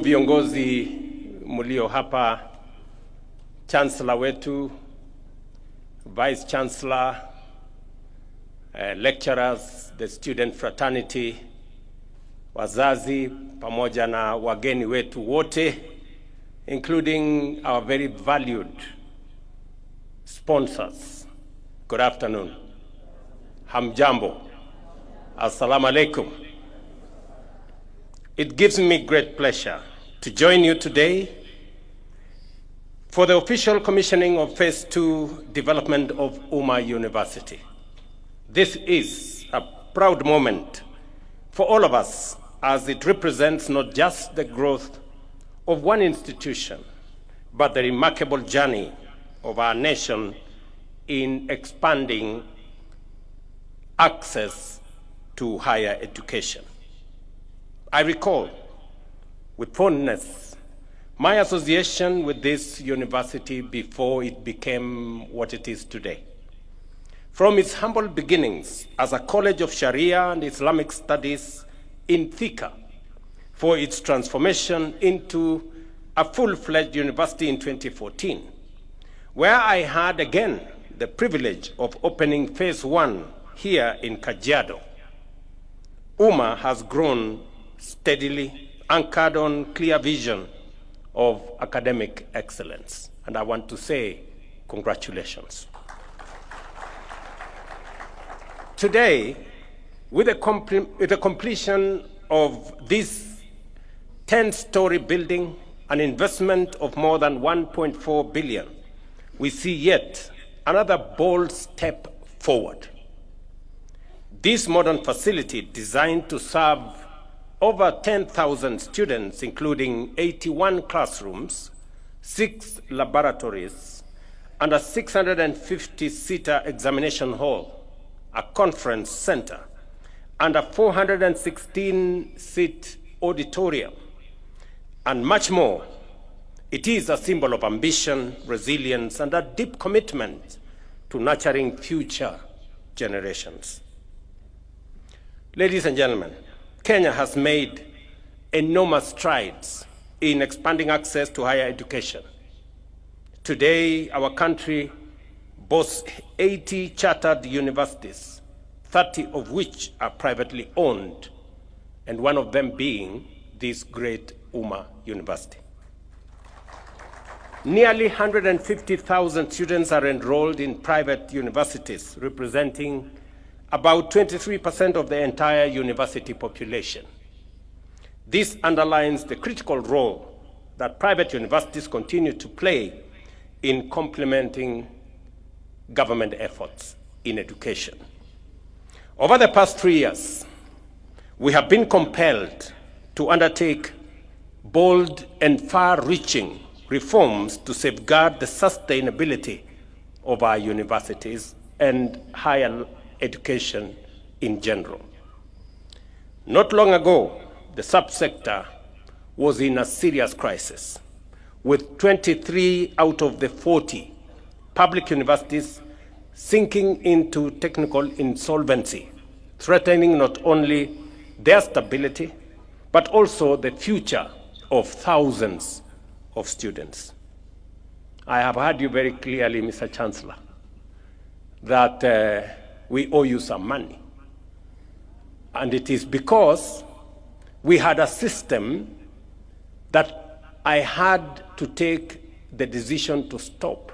viongozi mulio hapa, Chancellor wetu, Vice Chancellor, lecturers, the student fraternity, wazazi, pamoja na wageni wetu wote, including our very valued sponsors. Good afternoon. Hamjambo. Assalamu alaikum. It gives me great pleasure to join you today for the official commissioning of Phase 2 development of Umma University. This is a proud moment for all of us, as it represents not just the growth of one institution, but the remarkable journey of our nation in expanding access to higher education. I recall with fondness my association with this university before it became what it is today. From its humble beginnings as a college of Sharia and Islamic studies in Thika, for its transformation into a full-fledged university in 2014, where I had again the privilege of opening Phase 1 here in Kajiado. Umma has grown steadily, anchored on clear vision of academic excellence. And I want to say congratulations. Today, with the completion of this 10-story building, an investment of more than 1.4 billion, we see yet another bold step forward. This modern facility, designed to serve over 10,000 students, including 81 classrooms, 6 laboratories, and a 650-seater examination hall, a conference center, and a 416-seat auditorium, and much more. It is a symbol of ambition, resilience, and a deep commitment to nurturing future generations. Ladies and gentlemen, Kenya has made enormous strides in expanding access to higher education. Today, our country boasts 80 chartered universities, 30 of which are privately owned, and one of them being this great Umma University. Nearly 150,000 students are enrolled in private universities, representing about 23% of the entire university population. This underlines the critical role that private universities continue to play in complementing government efforts in education. Over the past 3 years, we have been compelled to undertake bold and far-reaching reforms to safeguard the sustainability of our universities and higher education in general. Not long ago, the subsector was in a serious crisis, with 23 out of the 40 public universities sinking into technical insolvency, threatening not only their stability, but also the future of thousands of students. I have heard you very clearly, Mr. Chancellor, that we owe you some money. And it is because we had a system that I had to take the decision to stop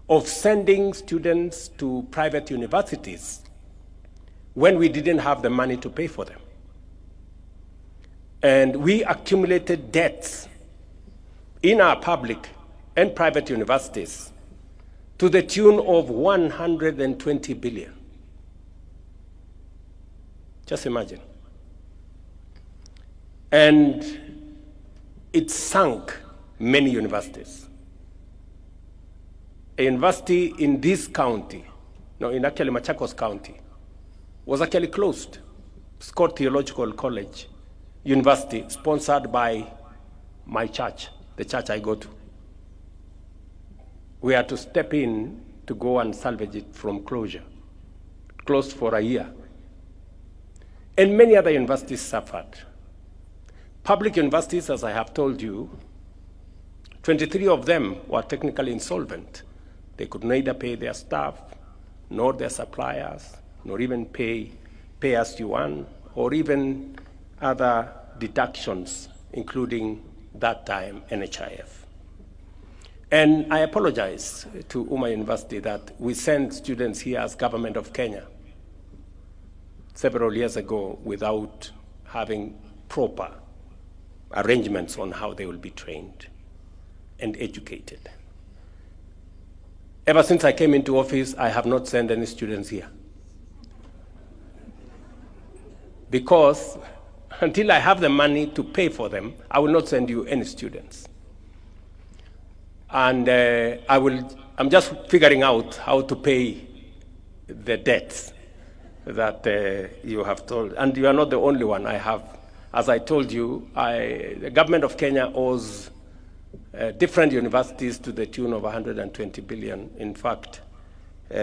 of sending students to private universities when we didn't have the money to pay for them. And we accumulated debts in our public and private universities to the tune of 120 billion. Just imagine. And it sank many universities. A university in this county, no, in actually Machakos County, was actually closed. Scott Theological College University, sponsored by my church, the church I go to. We had to step in to go and salvage it from closure. Closed for a year. And many other universities suffered. Public universities, as I have told you, 23 of them were technically insolvent. They could neither pay their staff, nor their suppliers, nor even pay as you earn, or even other deductions, including that time NHIF. And I apologize to Uma University that we sent students here as Government of Kenya several years ago without having proper arrangements on how they will be trained and educated. Ever since I came into office, I have not sent any students here. Because until I have the money to pay for them, I will not send you any students. And I'm just figuring out how to pay the debts that you have told. And you are not the only one. I have, as I told you, the government of Kenya owes different universities to the tune of 120 billion. In fact,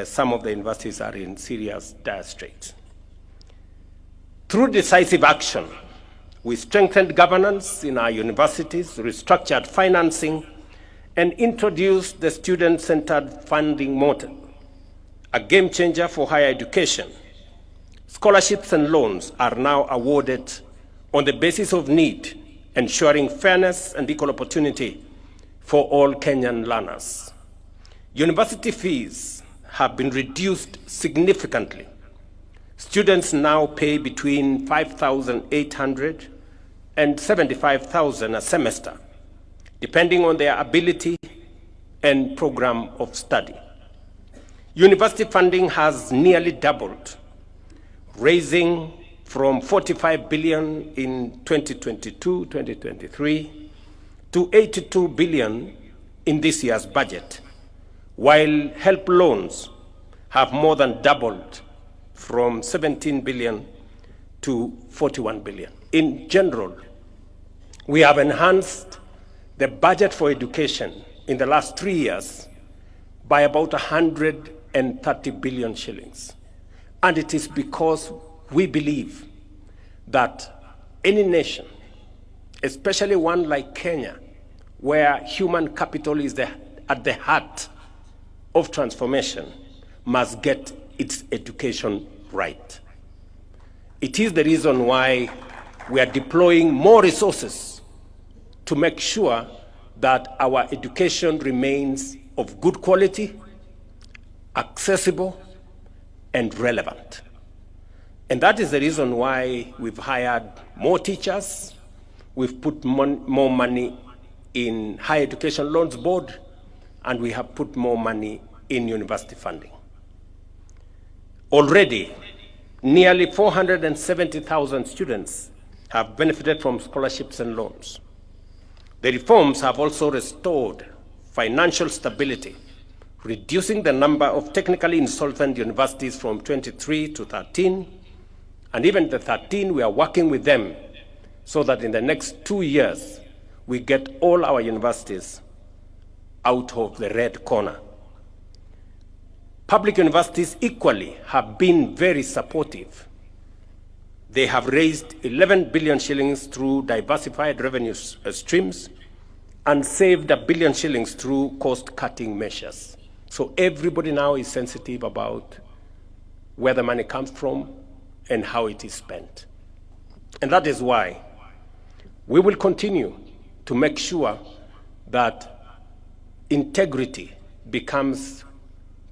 some of the universities are in serious dire straits. Through decisive action, we strengthened governance in our universities, restructured financing, and introduced the student-centered funding model, a game changer for higher education. Scholarships and loans are now awarded on the basis of need, ensuring fairness and equal opportunity for all Kenyan learners. University fees have been reduced significantly. Students now pay between 5,800 and 75,000 a semester, depending on their ability and program of study. University funding has nearly doubled, raising from 45 billion in 2022-2023 to 82 billion in this year's budget, while help loans have more than doubled from 17 billion to 41 billion. In general, we have enhanced the budget for education in the last 3 years by about 130 billion shillings. And it is because we believe that any nation, especially one like Kenya, where human capital is at the heart of transformation, must get its education right. It is the reason why we are deploying more resources to make sure that our education remains of good quality, accessible, and relevant. And that is the reason why we've hired more teachers, we've put more money in Higher Education Loans Board, and we have put more money in university funding. Already, nearly 470,000 students have benefited from scholarships and loans. The reforms have also restored financial stability, reducing the number of technically insolvent universities from 23 to 13, and even the 13, we are working with them so that in the next 2 years, we get all our universities out of the red corner. Public universities equally have been very supportive. They have raised 11 billion shillings through diversified revenue streams and saved 1 billion shillings through cost-cutting measures. So everybody now is sensitive about where the money comes from and how it is spent. And that is why we will continue to make sure that integrity becomes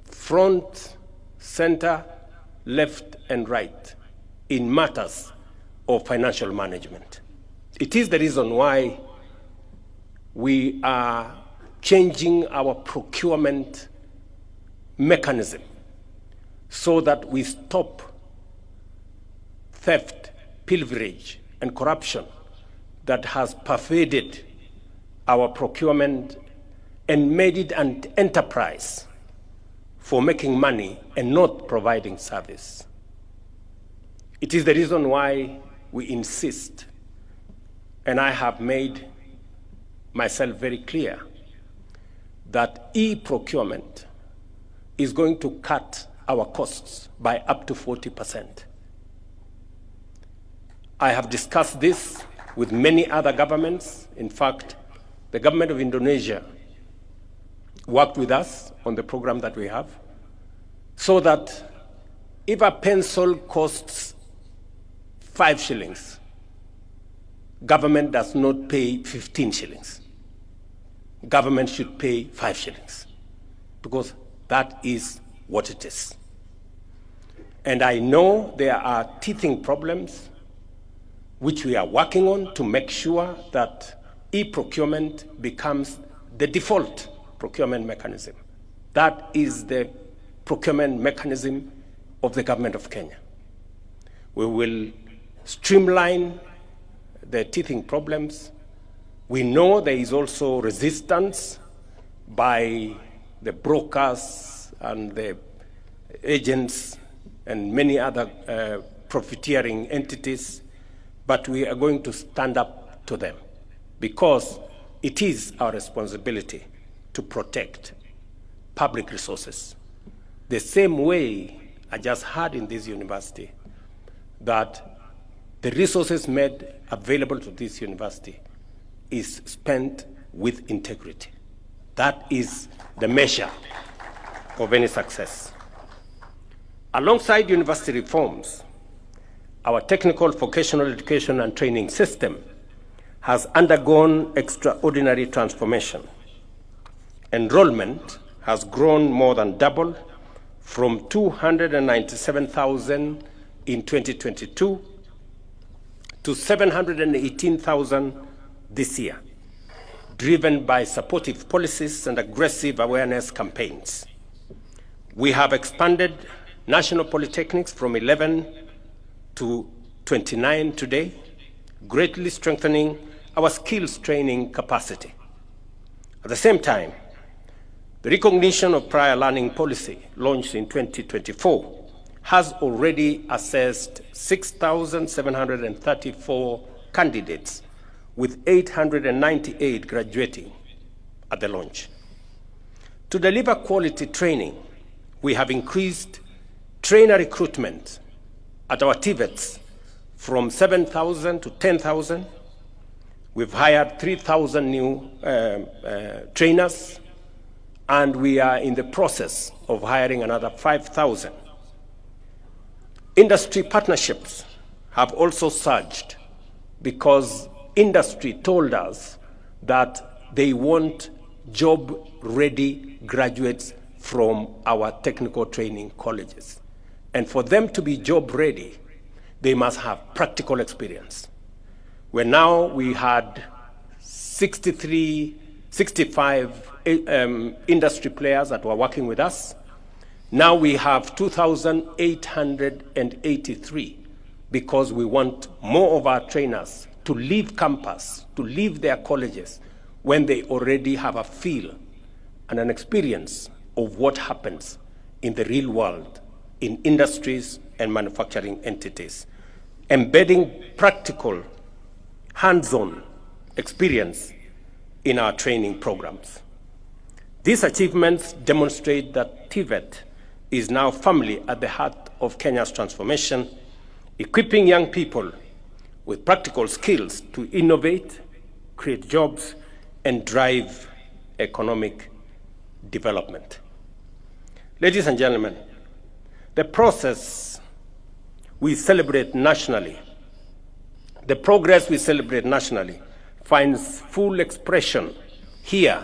front, center, left, and right in matters of financial management. It is the reason why we are changing our procurement mechanism so that we stop theft, pilferage, and corruption that has pervaded our procurement and made it an enterprise for making money and not providing service. It is the reason why we insist, and I have made myself very clear, that e-procurement is going to cut our costs by up to 40%. I have discussed this with many other governments. In fact, the government of Indonesia worked with us on the program that we have, so that if a pencil costs 5 shillings, government does not pay 15 shillings. Government should pay 5 shillings, because that is what it is. And I know there are teething problems which we are working on to make sure that e-procurement becomes the default procurement mechanism. That is the procurement mechanism of the government of Kenya. We will streamline the teething problems. We know there is also resistance by the brokers and the agents and many other profiteering entities, but we are going to stand up to them, because it is our responsibility to protect public resources. The same way I just heard in this university that the resources made available to this university is spent with integrity. That is the measure of any success. Alongside university reforms, our technical vocational education and training system has undergone extraordinary transformation. Enrollment has grown more than double, from 297,000 in 2022 to 718,000 this year, driven by supportive policies and aggressive awareness campaigns. We have expanded national polytechnics from 11 to 29 today, greatly strengthening our skills training capacity. At the same time, the recognition of prior learning policy, launched in 2024, has already assessed 6,734 candidates, with 898 graduating at the launch. To deliver quality training, we have increased trainer recruitment at our TVETs from 7,000 to 10,000. We've hired 3,000 new trainers, and we are in the process of hiring another 5,000. Industry partnerships have also surged, because industry told us that they want job-ready graduates from our technical training colleges. And for them to be job-ready, they must have practical experience. Where now we had 65 industry players that were working with us. Now we have 2,883, because we want more of our trainers to leave campus, to leave their colleges, when they already have a feel and an experience of what happens in the real world, in industries and manufacturing entities, embedding practical, hands-on experience in our training programs. These achievements demonstrate that TVET is now firmly at the heart of Kenya's transformation, equipping young people with practical skills to innovate, create jobs, and drive economic development. Ladies and gentlemen, the process we celebrate nationally, the progress we celebrate nationally, finds full expression here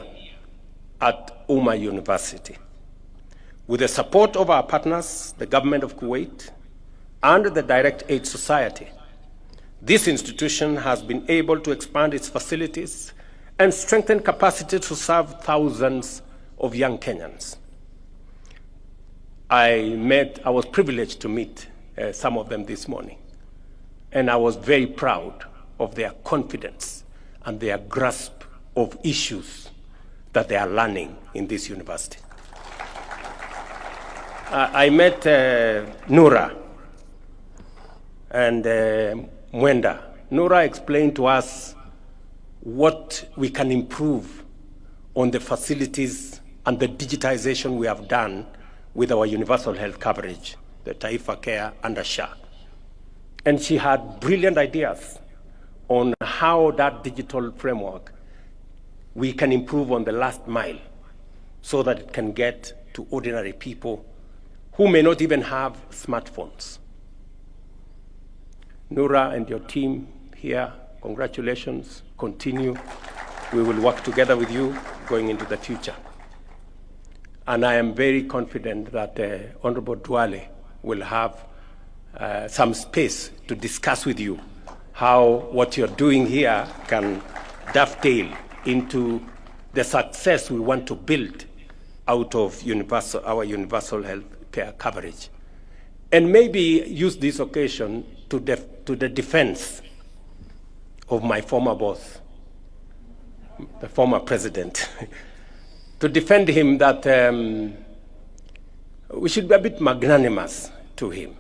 at Umma University. With the support of our partners, the government of Kuwait, and the Direct Aid Society, this institution has been able to expand its facilities and strengthen capacity to serve thousands of young Kenyans. I was privileged to meet some of them this morning, and I was very proud of their confidence and their grasp of issues that they are learning in this university. I met Nura and Mwenda. Nura explained to us what we can improve on the facilities and the digitization we have done with our universal health coverage, the Taifa Care and SHA. And she had brilliant ideas on how that digital framework we can improve on the last mile so that it can get to ordinary people who may not even have smartphones. Nura and your team here, congratulations, continue. We will work together with you going into the future. And I am very confident that Honorable Duale will have some space to discuss with you how what you're doing here can dovetail into the success we want to build out of our universal health care coverage. And maybe use this occasion to the defense of my former boss, the former president, to defend him that we should be a bit magnanimous to him.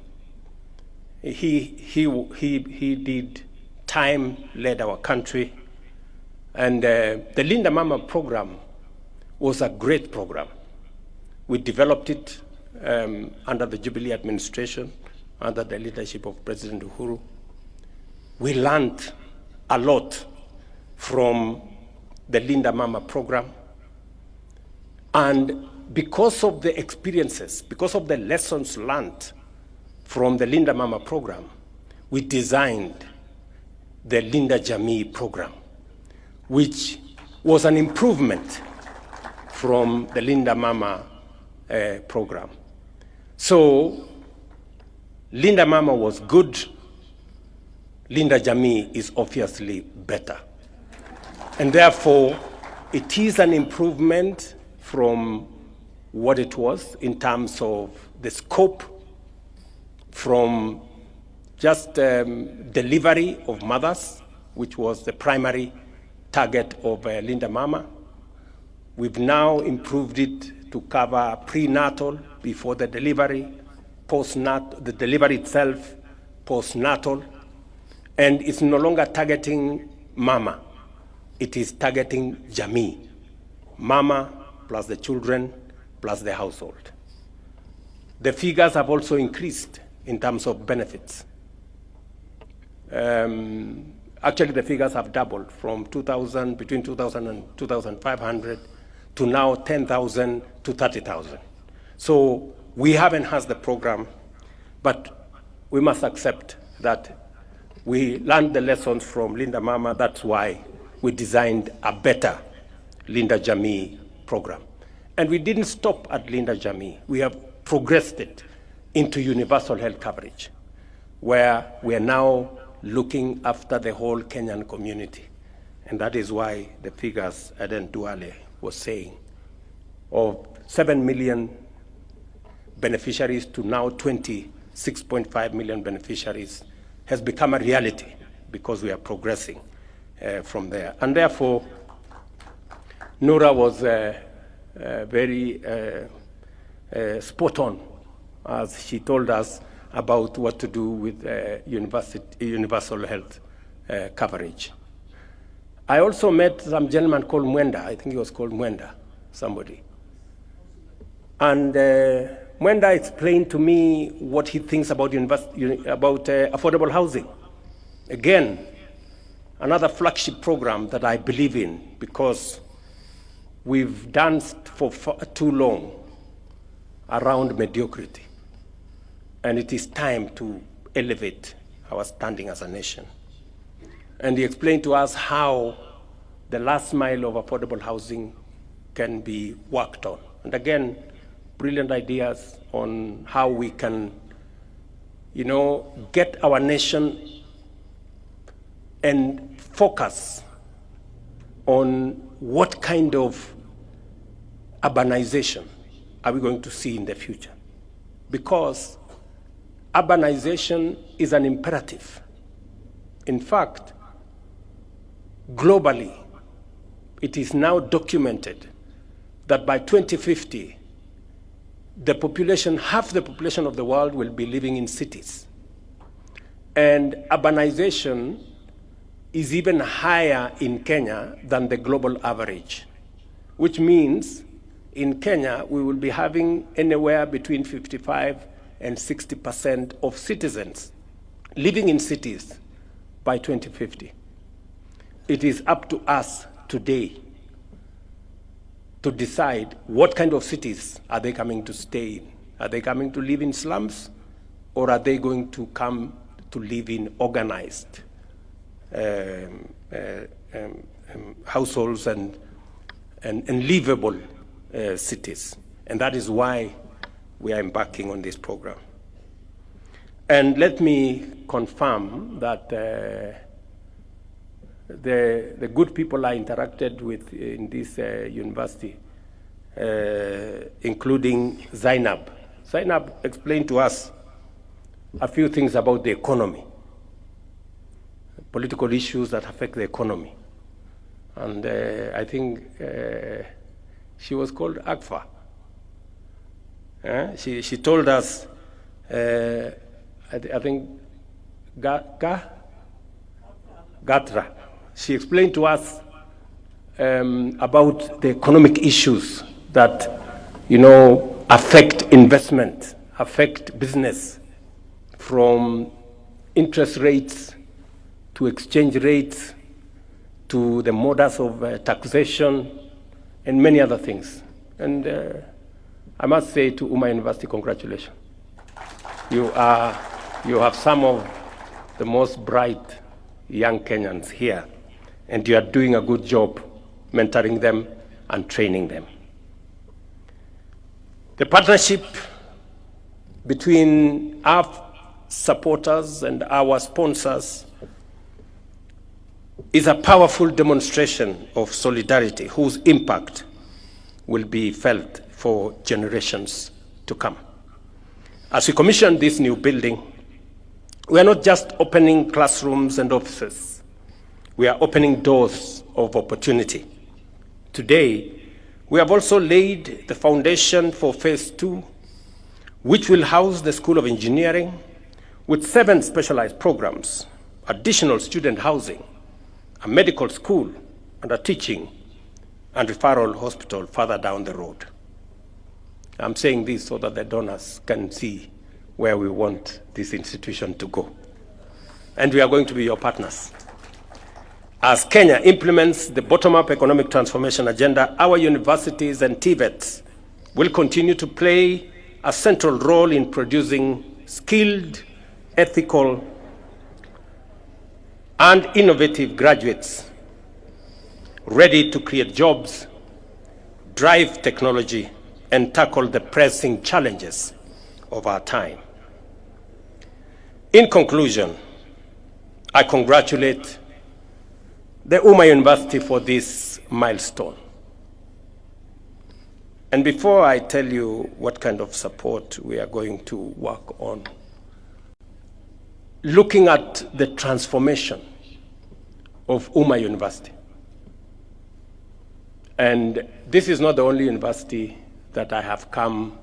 He did time, led our country, and the Linda Mama program was a great program. We developed it under the Jubilee administration, under the leadership of President Uhuru. We learned a lot from the Linda Mama program. And because of the experiences, because of the lessons learned from the Linda Mama program, we designed the Linda JAMII program, which was an improvement from the Linda Mama program. So Linda Mama was good. Linda JAMII is obviously better. And therefore, it is an improvement from what it was in terms of the scope, from just delivery of mothers, which was the primary target of Linda Mama. We've now improved it to cover prenatal, before the delivery, postnatal, the delivery itself, postnatal, and it's no longer targeting Mama. It is targeting JAMII, Mama plus the children plus the household. The figures have also increased in terms of benefits. Actually, the figures have doubled from between 2,000 and 2,500 to now 10,000 to 30,000. So we have enhanced the program, but we must accept that we learned the lessons from Linda Mama. That's why we designed a better Linda JAMII program. And we didn't stop at Linda JAMII. We have progressed it into universal health coverage, where we are now looking after the whole Kenyan community. And that is why the figures Aden Duale was saying, of 7 million beneficiaries to now 26.5 million beneficiaries, has become a reality because we are progressing from there. And therefore, Nura was very spot on as she told us about what to do with universal health coverage. I also met some gentleman called Mwenda. I think he was called Mwenda, somebody. And Mwenda explained to me what he thinks about affordable housing. Again, another flagship program that I believe in, because we've danced for too long around mediocrity. And it is time to elevate our standing as a nation. And he explained to us how the last mile of affordable housing can be worked on. And again, brilliant ideas on how we can, get our nation and focus on what kind of urbanization are we going to see in the future. Because urbanization is an imperative. In fact, globally, it is now documented that by 2050, half the population of the world will be living in cities. And urbanization is even higher in Kenya than the global average, which means in Kenya, we will be having anywhere between 55 and 60% of citizens living in cities by 2050. it is up to us today to decide what kind of cities are they coming to stay in. Are they coming to live in slums, or are they going to come to live in organized households and livable cities? And that is why we are embarking on this program. And let me confirm that the good people I interacted with in this university, including Zainab. Zainab explained to us a few things about the economy, political issues that affect the economy. And I think she was called Agfa. She told us, I think, Gatra. She explained to us about the economic issues that, affect investment, affect business, from interest rates to exchange rates to the modus of taxation and many other things. And I must say to Uma University, congratulations. You have some of the most bright young Kenyans here, and you are doing a good job mentoring them and training them. The partnership between our supporters and our sponsors is a powerful demonstration of solidarity whose impact will be felt for generations to come. As we commission this new building, we are not just opening classrooms and offices. We are opening doors of opportunity. Today, we have also laid the foundation for phase 2, which will house the School of Engineering with 7 specialized programs, additional student housing, a medical school, and a teaching and referral hospital further down the road. I'm saying this so that the donors can see where we want this institution to go. And we are going to be your partners. As Kenya implements the bottom-up economic transformation agenda, our universities and TVETs will continue to play a central role in producing skilled, ethical, and innovative graduates ready to create jobs, drive technology, and tackle the pressing challenges of our time. In conclusion, I congratulate the Uma University for this milestone. And before I tell you what kind of support we are going to work on, looking at the transformation of Uma University. And this is not the only university that I have come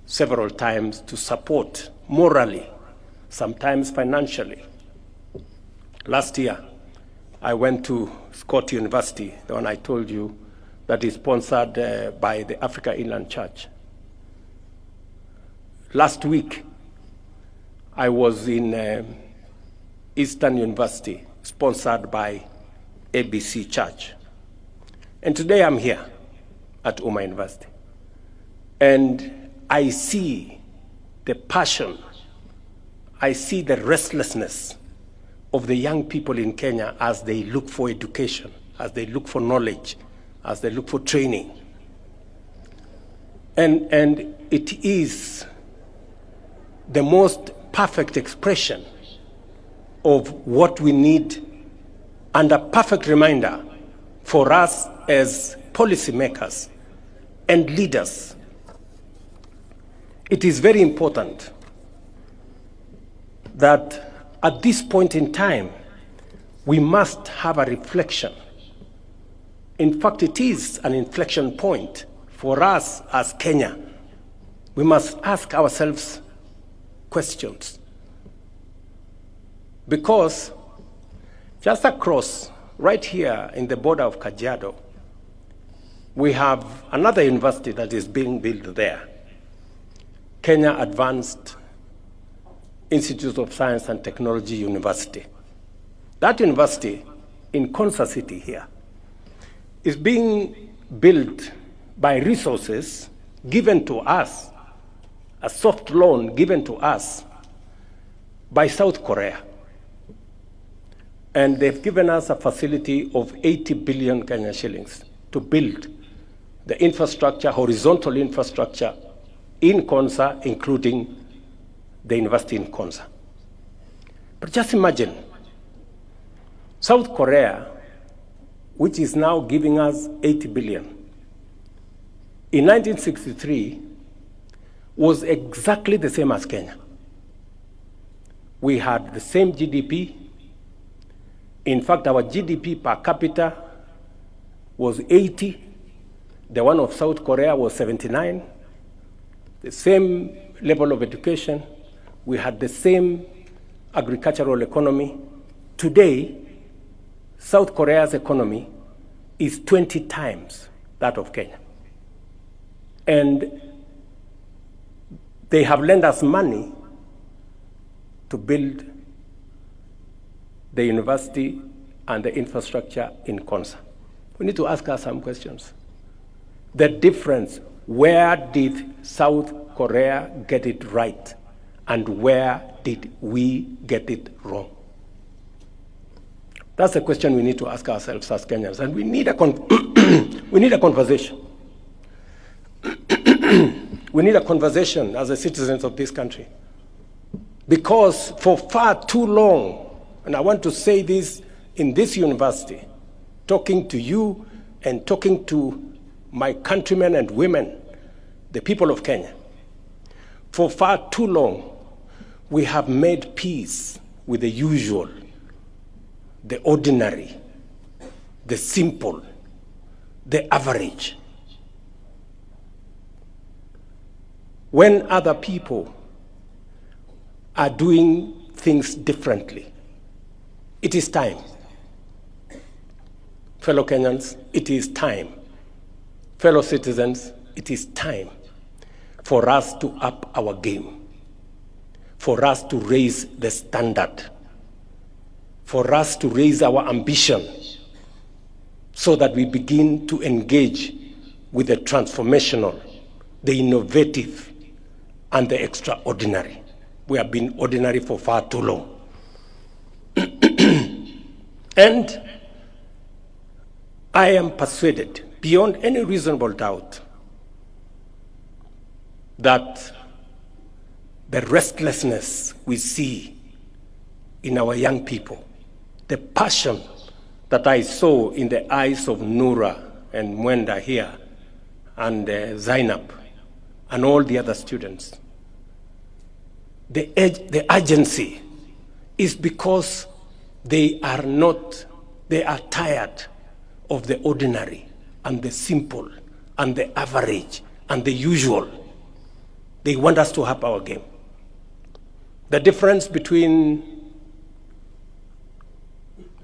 several times to support morally, sometimes financially. Last year, I went to Scott University, the one I told you, that is sponsored by the Africa Inland Church. Last week, I was in Eastern University, sponsored by ABC Church. And today I'm here at Uma University. And I see the passion, I see the restlessness of the young people in Kenya as they look for education, as they look for knowledge, as they look for training. And it is the most perfect expression of what we need and a perfect reminder for us as policymakers and leaders. It is very important that at this point in time, we must have a reflection. In fact, it is an inflection point for us as Kenya. We must ask ourselves questions. Because just across, right here in the border of Kajiado, we have another university that is being built there, Kenya Advanced Institute of Science and Technology University. That university in Konza City here is being built by resources given to us, a soft loan given to us by South Korea. And they've given us a facility of 80 billion Kenyan shillings to build the infrastructure, horizontal infrastructure in Konza, including the university in Konza. But just imagine, South Korea, which is now giving us 80 billion, in 1963 was exactly the same as Kenya. We had the same GDP. In fact, our GDP per capita was 80. The one of South Korea was 79. The same level of education. We had the same agricultural economy. Today, South Korea's economy is 20 times that of Kenya. And they have lent us money to build the university and the infrastructure in Konza. We need to ask us some questions. The difference, where did South Korea get it right? And where did we get it wrong? That's a question we need to ask ourselves as Kenyans, and we need a conversation. We need a conversation as the citizens of this country. Because for far too long, and I want to say this in this university, talking to you and talking to my countrymen and women, the people of Kenya, for far too long, we have made peace with the usual, the ordinary, the simple, the average. When other people are doing things differently, it is time. Fellow Kenyans, it is time. Fellow citizens, it is time for us to up our game, for us to raise the standard, for us to raise our ambition so that we begin to engage with the transformational, the innovative, and the extraordinary. We have been ordinary for far too long. And I am persuaded, beyond any reasonable doubt, that the restlessness we see in our young people, the passion that I saw in the eyes of Nura and Mwenda here, and Zainab, and all the other students, the urgency is because they are tired of the ordinary and the simple and the average and the usual. They want us to up our game. The difference between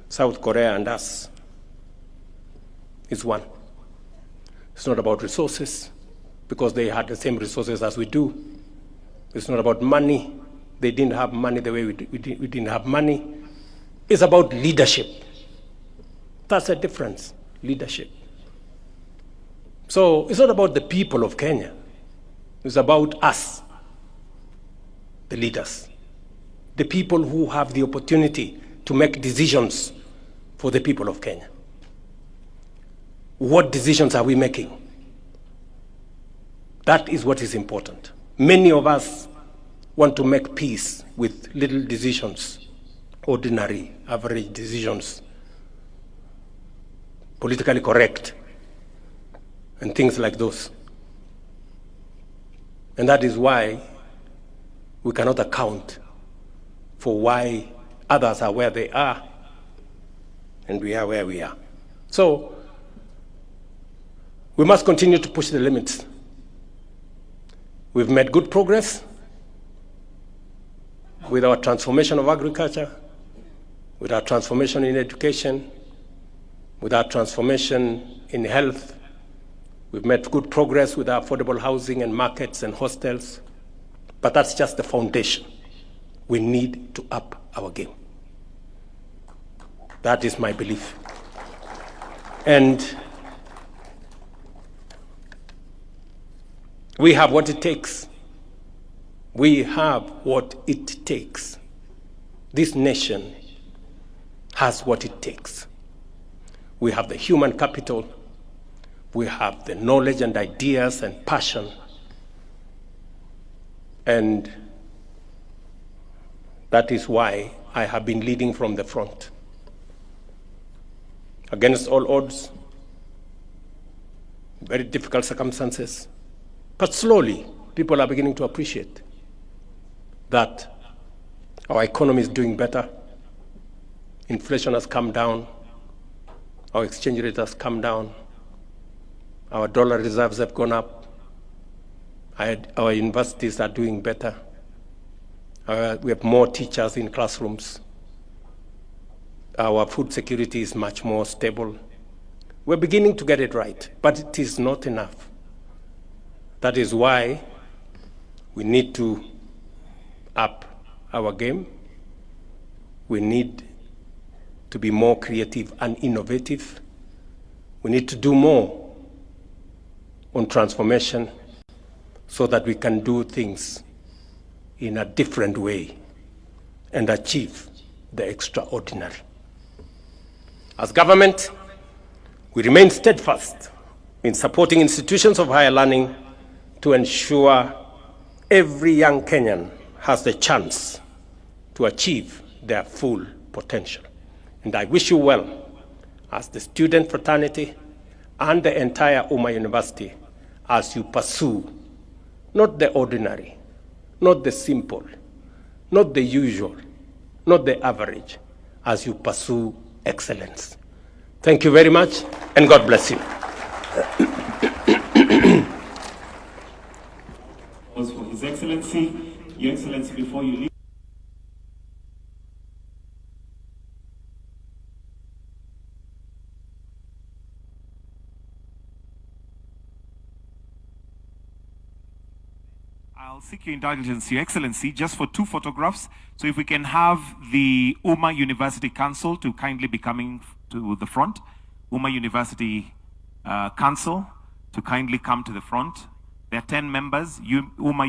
South Korea and us is one. It's not about resources, because they had the same resources as we do. It's not about money. They didn't have money the way we didn't have money. It's about leadership. That's the difference, leadership. So it's not about the people of Kenya. It's about us, the leaders, the people who have the opportunity to make decisions for the people of Kenya. What decisions are we making? That is what is important. Many of us want to make peace with little decisions, ordinary, average decisions, politically correct, and things like those. And that is why we cannot account for why others are where they are and we are where we are. So we must continue to push the limits. We've made good progress with our transformation of agriculture, with our transformation in education, with our transformation in health. We've made good progress with our affordable housing and markets and hostels, but that's just the foundation. We need to up our game. That is my belief. And we have what it takes. We have what it takes. This nation has what it takes. We have the human capital. We have the knowledge and ideas and passion. And that is why I have been leading from the front. Against all odds, very difficult circumstances. But slowly, people are beginning to appreciate that our economy is doing better. Inflation has come down. Our exchange rate has come down. Our dollar reserves have gone up. Our universities are doing better. We have more teachers in classrooms. Our food security is much more stable. We're beginning to get it right, but it is not enough. That is why we need to up our game. We need to be more creative and innovative. We need to do more on transformation so that we can do things in a different way and achieve the extraordinary. As government, we remain steadfast in supporting institutions of higher learning to ensure every young Kenyan has the chance to achieve their full potential. And I wish you well as the student fraternity and the entire UMA University as you pursue not the ordinary, not the simple, not the usual, not the average, as you pursue excellence. Thank you very much, and God bless you. For His Excellency, Your Excellency, before you leave. I'll seek your indulgence, Your Excellency, just for 2 photographs. So if we can have the UMA University Council to kindly be coming to the front. UMA University Council to kindly come to the front. There are 10 members. UMA